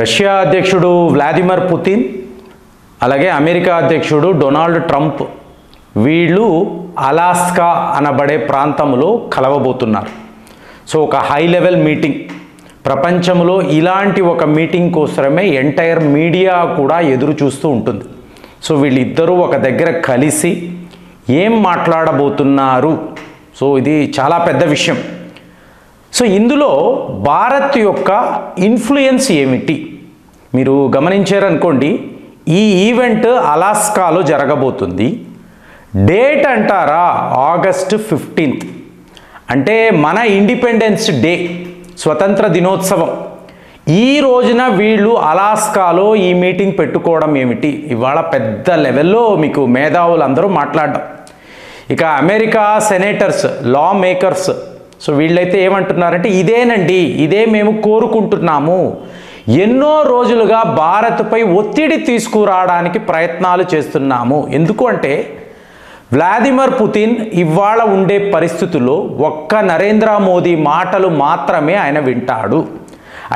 Russia అధ్యక్షుడు Vladimir Putin అలాగే America అధ్యక్షుడు డొనాల్డ్ ట్రంప్ వీళ్ళు అలాస్కా అనబడే ప్రాంతంలో కలవబోతున్నారు. సో ఒక హై లెవెల్ మీటింగ్, ప్రపంచంలో ఇలాంటి ఒక మీటింగ్ కోసమే ఎంటైర్ మీడియా కూడా ఎదురు చూస్తూ ఉంటుంది. సో వీళ్ళిద్దరూ ఒక దగ్గర కలిసి ఏం మాట్లాడబోతున్నారు, సో ఇది చాలా పెద్ద విషయం. సో ఇందులో భారత్ యొక్క ఇన్ఫ్లుయెన్స్ ఏమిటి మీరు గమనించారనుకోండి. ఈ ఈవెంట్ అలాస్కాలో జరగబోతుంది. డేట్ అంటారా ఆగస్టు 15th, అంటే మన ఇండిపెండెన్స్ డే, స్వతంత్ర దినోత్సవం. ఈ రోజున వీళ్ళు అలాస్కాలో ఈ మీటింగ్ పెట్టుకోవడం ఏమిటి? ఇవాళ పెద్ద లెవెల్లో మీకు మేధావులు అందరూ మాట్లాడడం. ఇక అమెరికా సెనేటర్స్, లా మేకర్స్, సో వీళ్ళైతే ఏమంటున్నారంటే ఇదేనండి, ఇదే మేము కోరుకుంటున్నాము. ఎన్నో రోజులుగా భారత్పై ఒత్తిడి తీసుకురావడానికి ప్రయత్నాలు చేస్తున్నాము. ఎందుకు అంటే వ్లాదిమిర్ పుతిన్ ఇవాళ ఉండే పరిస్థితుల్లో ఒక్క నరేంద్ర మోదీ మాటలు మాత్రమే ఆయన వింటాడు.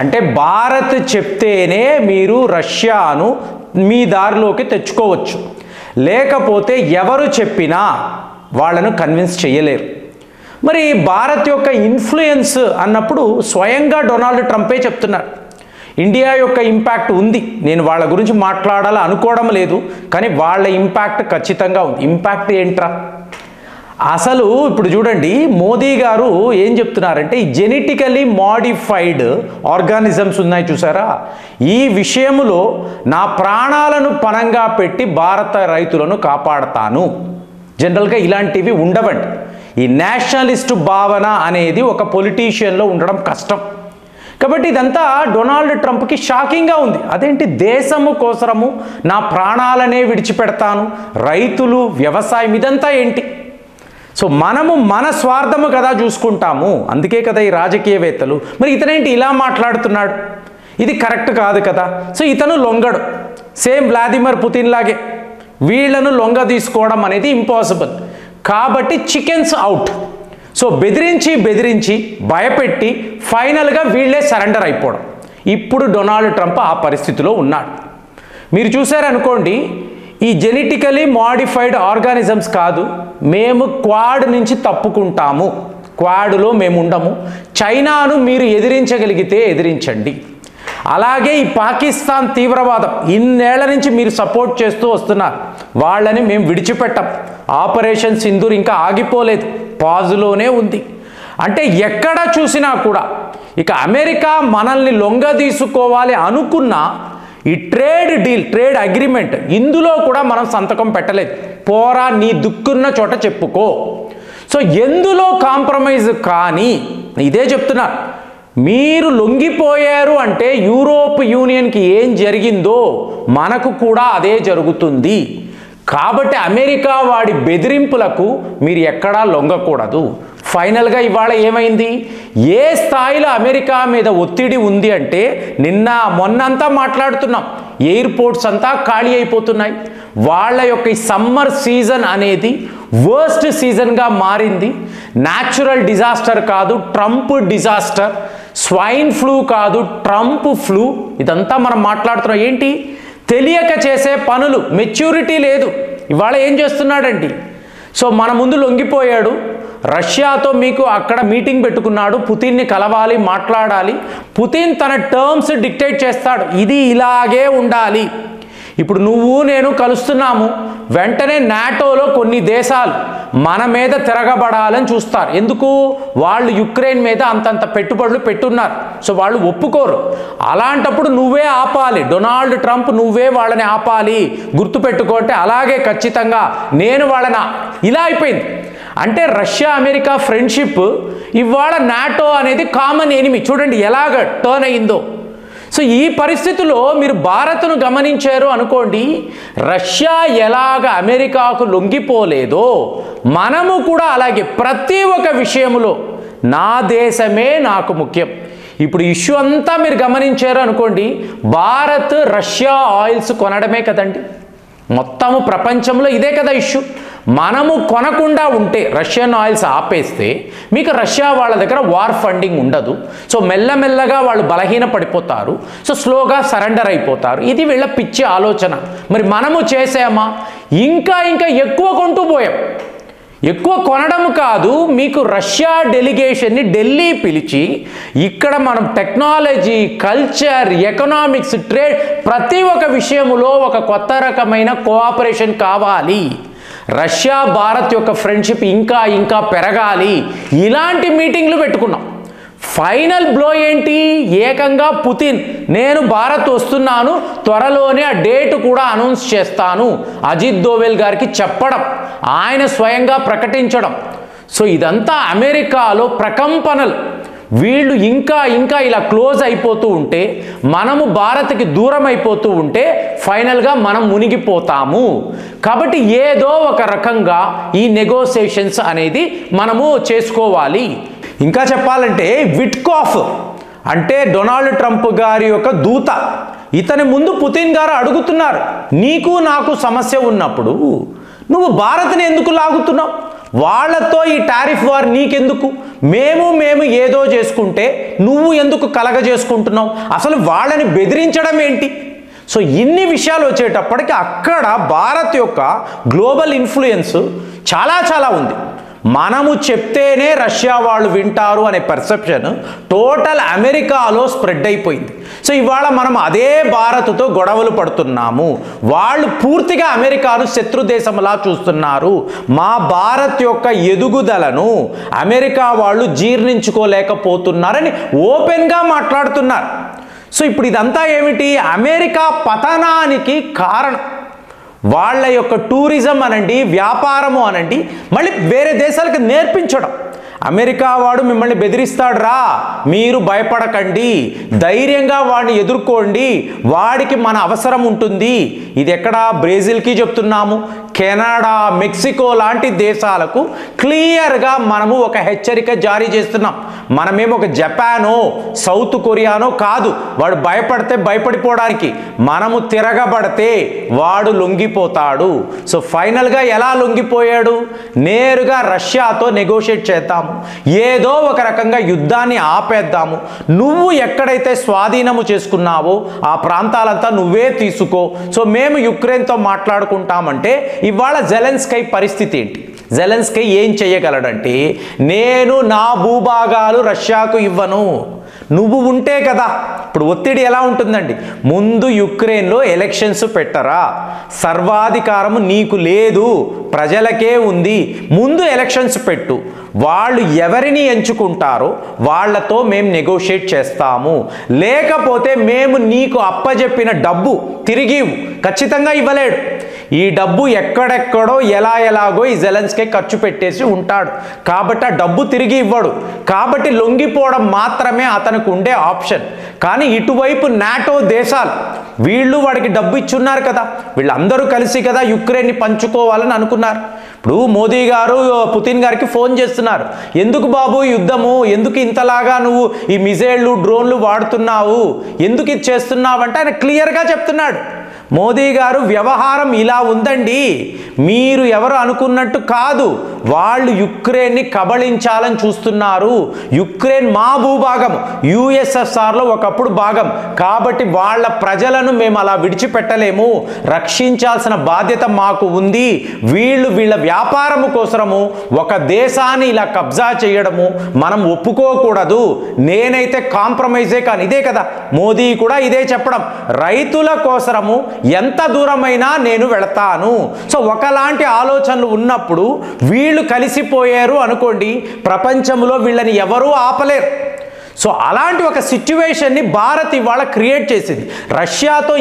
అంటే భారత్ చెప్తేనే మీరు రష్యాను మీ దారిలోకి తెచ్చుకోవచ్చు, లేకపోతే ఎవరు చెప్పినా వాళ్ళను కన్విన్స్ చేయలేరు. మరి భారత్ యొక్క ఇన్ఫ్లుయెన్స్ అన్నప్పుడు స్వయంగా డొనాల్డ్ ట్రంపే చెప్తున్నారు. ఇండియా యొక్క ఇంపాక్ట్ ఉంది, నేను వాళ్ళ గురించి మాట్లాడాలని అనుకోవడం లేదు, కానీ వాళ్ళ ఇంపాక్ట్ ఖచ్చితంగా ఉంది. ఇంపాక్ట్ ఏంట్రా అసలు? ఇప్పుడు చూడండి, మోదీ గారు ఏం చెప్తున్నారంటే ఈ జెనెటికలీ మాడిఫైడ్ ఆర్గానిజమ్స్ ఉన్నాయి చూసారా, ఈ విషయంలో నా ప్రాణాలను పణంగా పెట్టి భారత రైతులను కాపాడతాను. జనరల్గా ఇలాంటివి ఉండవండి. ఈ నేషనలిస్ట్ భావన అనేది ఒక పొలిటీషియన్లో ఉండడం కష్టం. కాబట్టి ఇదంతా డొనాల్డ్ ట్రంప్కి షాకింగ్గా ఉంది. అదేంటి, దేశము కోసము నా ప్రాణాలనే విడిచిపెడతాను, రైతులు, వ్యవసాయం, ఇదంతా ఏంటి? సో మనము మన స్వార్థము కదా చూసుకుంటాము, అందుకే కదా ఈ రాజకీయవేత్తలు. మరి ఇతనేంటి ఇలా మాట్లాడుతున్నాడు, ఇది కరెక్ట్ కాదు కదా. సో ఇతను లొంగడు, సేమ్ వ్లాదిమిర్ పుతిన్ లాగే వీళ్లను లొంగ తీసుకోవడం అనేది ఇంపాసిబుల్. కాబట్టి చికెన్స్ అవుట్. సో బెదిరించి భయపెట్టి ఫైనల్గా వీళ్ళే సరెండర్ అయిపోవడం. ఇప్పుడు డొనాల్డ్ ట్రంప్ ఆ పరిస్థితిలో ఉన్నాడు. మీరు చూసారనుకోండి, ఈ జెనెటికలీ మాడిఫైడ్ ఆర్గానిజమ్స్ కాదు, మేము క్వాడ్ నుంచి తప్పుకుంటాము, క్వాడ్లో మేము ఉండము, చైనాను మీరు ఎదిరించగలిగితే ఎదిరించండి. అలాగే ఈ పాకిస్తాన్ తీవ్రవాదం ఇన్నేళ్ల నుంచి మీరు సపోర్ట్ చేస్తూ వస్తున్నారు, వాళ్ళని మేము విడిచిపెట్టాం. ఆపరేషన్ సింధూర్ ఇంకా ఆగిపోలేదు, పాజులోనే ఉంది. అంటే ఎక్కడ చూసినా కూడా ఇక అమెరికా మనల్ని లొంగ తీసుకోవాలి అనుకున్నా ఈ ట్రేడ్ డీల్, ట్రేడ్ అగ్రిమెంట్, ఇందులో కూడా మనం సంతకం పెట్టలేదు. పోరా నీ దుక్కున్న చోట చెప్పుకో. సో ఎందులో కాంప్రమైజ్ కానీ ఇదే చెప్తున్నా, మీరు లొంగిపోయారు అంటే యూరోప్ యూనియన్కి ఏం జరిగిందో మనకు కూడా అదే జరుగుతుంది. కాబట్టి అమెరికా వాడి బెదిరింపులకు మీరు ఎక్కడా లొంగకూడదు. ఫైనల్గా ఇవాళ ఏమైంది, ఏ స్థాయిలో అమెరికా మీద ఒత్తిడి ఉంది అంటే మొన్నంతా మాట్లాడుతున్నాం, ఎయిర్పోర్ట్స్ అంతా ఖాళీ అయిపోతున్నాయి. వాళ్ళ యొక్క ఈ సమ్మర్ సీజన్ అనేది వర్స్ట్ సీజన్గా మారింది. న్యాచురల్ డిజాస్టర్ కాదు, ట్రంప్ డిజాస్టర్. స్వైన్ ఫ్లూ కాదు, ట్రంప్ ఫ్లూ. ఇదంతా మనం మాట్లాడుతున్నాం. ఏంటి, తెలియక చేసే పనులు, మెచ్యూరిటీ లేదు. ఇవాళ ఏం చేస్తున్నాడండి, సో మన ముందు లొంగిపోయాడు, రష్యాతో మీకు అక్కడ మీటింగ్ పెట్టుకున్నాడు, పుతిన్ని కలవాలి, మాట్లాడాలి. పుతిన్ తన టర్మ్స్ డిక్టేట్ చేస్తాడు, ఇది ఇలాగే ఉండాలి. ఇప్పుడు నువ్వు నేను కలుస్తున్నాము, వెంటనే నాటోలో కొన్ని దేశాలు మన మీద తిరగబడాలని చూస్తారు. ఎందుకు, వాళ్ళు యుక్రెయిన్ మీద అంతంత పెట్టుబడులు పెట్టున్నారు, సో వాళ్ళు ఒప్పుకోరు. అలాంటప్పుడు నువ్వే ఆపాలి, డొనాల్డ్ ట్రంప్ నువ్వే వాళ్ళని ఆపాలి, గుర్తుపెట్టుకుంటే అలాగే ఖచ్చితంగా నేను వాళ్ళని. ఇలా అయిపోయింది. అంటే రష్యా అమెరికా ఫ్రెండ్షిప్ ఇవాళ నాటో అనేది కామన్ ఎనిమి. చూడండి ఎలాగ టర్న్ అయిందో. సో ఈ పరిస్థితుల్లో మీరు భారత్ను గమనించారు అనుకోండి, రష్యా ఎలాగ అమెరికాకు లొంగిపోలేదో మనము కూడా అలాగే ప్రతి ఒక్క విషయంలో నా దేశమే నాకు ముఖ్యం. ఇప్పుడు ఇష్యూ అంతా మీరు గమనించారు అనుకోండి, భారత్ రష్యా ఆయిల్స్ కొనడమే కదండి, మొత్తము ప్రపంచంలో ఇదే కదా ఇష్యూ. మనము కొనకుండా ఉంటే, రష్యన్ ఆయిల్స్ ఆపేస్తే మీకు రష్యా వాళ్ళ దగ్గర వార్ ఫండింగ్ ఉండదు. సో మెల్లమెల్లగా వాళ్ళు బలహీన పడిపోతారు. సో స్లోగా సరెండర్ అయిపోతారు. ఇది వీళ్ళ పిచ్చి ఆలోచన. మరి మనము చేసామా? ఇంకా ఎక్కువ కొంటూ పోయాం. ఎక్కువ కొనడం కాదు, మీకు రష్యా డెలిగేషన్ని ఢిల్లీ పిలిచి ఇక్కడ మనం టెక్నాలజీ, కల్చర్, ఎకనామిక్స్, ట్రేడ్ ప్రతి ఒక్క విషయంలో ఒక కొత్త రకమైన కోఆపరేషన్ కావాలి. రష్యా భారత్ యొక్క ఫ్రెండ్షిప్ ఇంకా పెరగాలి. ఇలాంటి మీటింగ్లు పెట్టుకున్నాం. ఫైనల్ బ్లో ఏంటి? ఏకంగా పుతిన్ నేను భారత్ వస్తున్నాను, త్వరలోనే ఆ డేట్ కూడా అనౌన్స్ చేస్తాను అజిత్ దోవెల్ గారికి చెప్పడం, ఆయన స్వయంగా ప్రకటించడం. సో ఇదంతా అమెరికాలో ప్రకంపనలు. వీళ్ళు ఇంకా ఇలా క్లోజ్ అయిపోతూ ఉంటే, మనము భారత్కి దూరం అయిపోతూ ఉంటే ఫైనల్గా మనం మునిగిపోతాము. కాబట్టి ఏదో ఒక రకంగా ఈ నెగోసియేషన్స్ అనేది మనము చేసుకోవాలి. ఇంకా చెప్పాలంటే విట్కాఫ్ అంటే డొనాల్డ్ ట్రంప్ గారి యొక్క దూత, ఇతని ముందు పుతిన్ గారు అడుగుతున్నారు, నీకు నాకు సమస్య ఉన్నప్పుడు నువ్వు భారత్ని ఎందుకు లాగుతున్నావు? వాళ్ళతో ఈ టారిఫ్ వార్ నీకెందుకు? మేము ఏదో చేసుకుంటే నువ్వు ఎందుకు కలగజేసుకుంటున్నావు? అసలు వాళ్ళని బెదిరించడం ఏంటి? సో ఇన్ని విషయాలు వచ్చేటప్పటికి అక్కడ భారత్ యొక్క గ్లోబల్ ఇన్ఫ్లుయెన్స్ చాలా ఉంది. మనము చెప్తేనే రష్యా వాళ్ళు వింటారు అనే పర్సెప్షన్ టోటల్ అమెరికాలో స్ప్రెడ్ అయిపోయింది. సో ఇవాళ మనం అదే భారత్తో గొడవలు పడుతున్నాము. వాళ్ళు పూర్తిగా అమెరికాను శత్రు దేశంలా చూస్తున్నారు. మా భారత్ యొక్క ఎదుగుదలను అమెరికా వాళ్ళు జీర్ణించుకోలేకపోతున్నారని ఓపెన్గా మాట్లాడుతున్నారు. సో ఇప్పుడు ఇదంతా ఏమిటి? అమెరికా పతనానికి కారణం. వాళ్ళ యొక్క టూరిజం అనండి, వ్యాపారము అనండి, మళ్ళీ వేరే దేశాలకు నేర్పించడం. అమెరికా వాడు మిమ్మల్ని బెదిరిస్తాడు రా, మీరు భయపడకండి, ధైర్యంగా వాడిని ఎదుర్కోండి, వాడికి మన అవసరం ఉంటుంది. ఇది ఎక్కడ? బ్రెజిల్కి చెప్తున్నాము, కెనడా, మెక్సికో లాంటి దేశాలకు క్లియర్గా మనము ఒక హెచ్చరిక జారీ చేస్తున్నాం. మనమేమో ఒక జపానో సౌత్ కొరియానో కాదు, వాడు భయపడితే భయపడిపోవడానికి, మనము తిరగబడితే వాడు లొంగిపోతాడు. సో ఫైనల్గా ఎలా లొంగిపోయాడు? నేరుగా రష్యాతో నెగోషియేట్ చేద్దాము, ఏదో ఒక రకంగా యుద్ధాన్ని ఆపేద్దాము, నువ్వు ఎక్కడైతే స్వాధీనము చేసుకున్నావో ఆ ప్రాంతాలంతా నువ్వే తీసుకో, సో మేము యుక్రెయిన్తో మాట్లాడుకుంటామంటే ఇవాళ జెలెన్స్కీ పరిస్థితి ఏంటి? జెలెన్స్కీ ఏం చేయగలడంటే, నేను నా భూభాగాలు రష్యాకు ఇవ్వను, నువ్వు ఉంటే కదా. ఇప్పుడు ఒత్తిడి ఎలా ఉంటుందండి? ముందు యుక్రెయిన్లో ఎలక్షన్స్ పెట్టరా, సర్వాధికారము నీకు లేదు, ప్రజలకే ఉంది, ముందు ఎలక్షన్స్ పెట్టు, వాళ్ళు ఎవరిని ఎంచుకుంటారో వాళ్ళతో మేము నెగోషియేట్ చేస్తాము, లేకపోతే మేము నీకు అప్పజెప్పిన డబ్బు తిరిగి ఖచ్చితంగా ఇవ్వలేడు. ఈ డబ్బు ఎక్కడెక్కడో ఎలాగో ఈ జెలెన్స్కీ ఖర్చు పెట్టేసి ఉంటాడు, కాబట్టి ఆ డబ్బు తిరిగి ఇవ్వడు. కాబట్టి లొంగిపోవడం మాత్రమే అతనికి ఉండే ఆప్షన్. కానీ ఇటువైపు నాటో దేశాలు వీళ్ళు వాడికి డబ్బు ఇచ్చున్నారు కదా, వీళ్ళందరూ కలిసి కదా యుక్రెయిన్ని పంచుకోవాలని అనుకున్నారు. ఇప్పుడు మోదీ గారు పుతిన్ గారికి ఫోన్ చేస్తున్నారు, ఎందుకు బాబు యుద్ధము, ఎందుకు ఇంతలాగా నువ్వు ఈ మిజైళ్ళు, డ్రోన్లు వాడుతున్నావు, ఎందుకు ఇది చేస్తున్నావు అంటే ఆయన క్లియర్గా చెప్తున్నాడు, మోదీ గారు వ్యవహారం ఇలా ఉందండి, మీరు ఎవరు అనుకున్నట్టు కాదు, వాళ్ళు యుక్రెయిన్ని కబళించాలని చూస్తున్నారు, యుక్రెయిన్ మా భూభాగం, యుఎస్ఎస్ఆర్లో ఒకప్పుడు భాగం, కాబట్టి వాళ్ళ ప్రజలను మేము అలా విడిచిపెట్టలేము, రక్షించాల్సిన బాధ్యత మాకు ఉంది, వీళ్ళ వ్యాపారము కోసము ఒక దేశాన్ని ఇలా కబ్జా చేయడము మనం ఒప్పుకోకూడదు, నేనైతే కాంప్రమైజే కానీ, ఇదే కదా మోదీ కూడా ఇదే చెప్పడం, రైతుల కోసము ఎంత దూరమైనా నేను వెళతాను. సో ఒకలాంటి ఆలోచనలు ఉన్నప్పుడు వీళ్ళు కలిసిపోయారు అనుకోండి, ప్రపంచంలో వీళ్ళని ఎవరూ ఆపలేరు. సో అలాంటి ఒక సిచ్యువేషన్ని భారత్ ఇవాళ క్రియేట్ చేసింది. రష్యాతో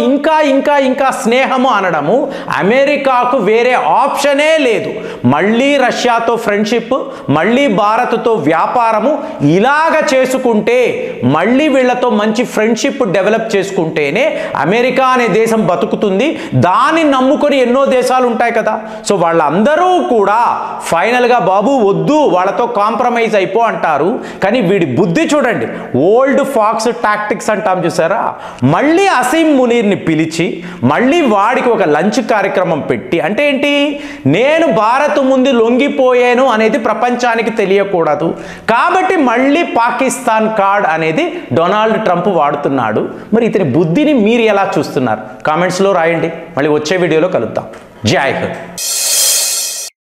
ఇంకా స్నేహము అనడము అమెరికాకు వేరే ఆప్షనే లేదు. మళ్ళీ రష్యాతో ఫ్రెండ్షిప్, మళ్ళీ భారత్తో వ్యాపారము ఇలాగ చేసుకుంటే, మళ్ళీ వీళ్ళతో మంచి ఫ్రెండ్షిప్ డెవలప్ చేసుకుంటేనే అమెరికా అనే దేశం బతుకుతుంది. దాన్ని నమ్ముకొని ఎన్నో దేశాలు ఉంటాయి కదా. సో వాళ్ళందరూ కూడా ఫైనల్గా బాబు వద్దు వాళ్ళతో కాంప్రమైజ్ అయిపో అంటారు. కానీ వీడి బుద్ధి చూడండి, చూడండి, ఓల్డ్ ఫాక్స్ టాక్టిక్స్ అంటాం చూసారా, మళ్ళీ అసీం మునీర్ని పిలిచి మళ్ళీ వాడికి ఒక లంచ్ కార్యక్రమం పెట్టి, అంటే ఏంటి, నేను భారత్ ముందు లొంగిపోయాను అనేది ప్రపంచానికి తెలియకూడదు కాబట్టి మళ్ళీ పాకిస్తాన్ కార్డ్ అనేది డొనాల్డ్ ట్రంప్ వాడుతున్నాడు. మరి ఇతని బుద్ధిని మీరు ఎలా చూస్తున్నారు? కామెంట్స్లో రాయండి. మళ్ళీ వచ్చే వీడియోలో కలుద్దాం. జై హింద్.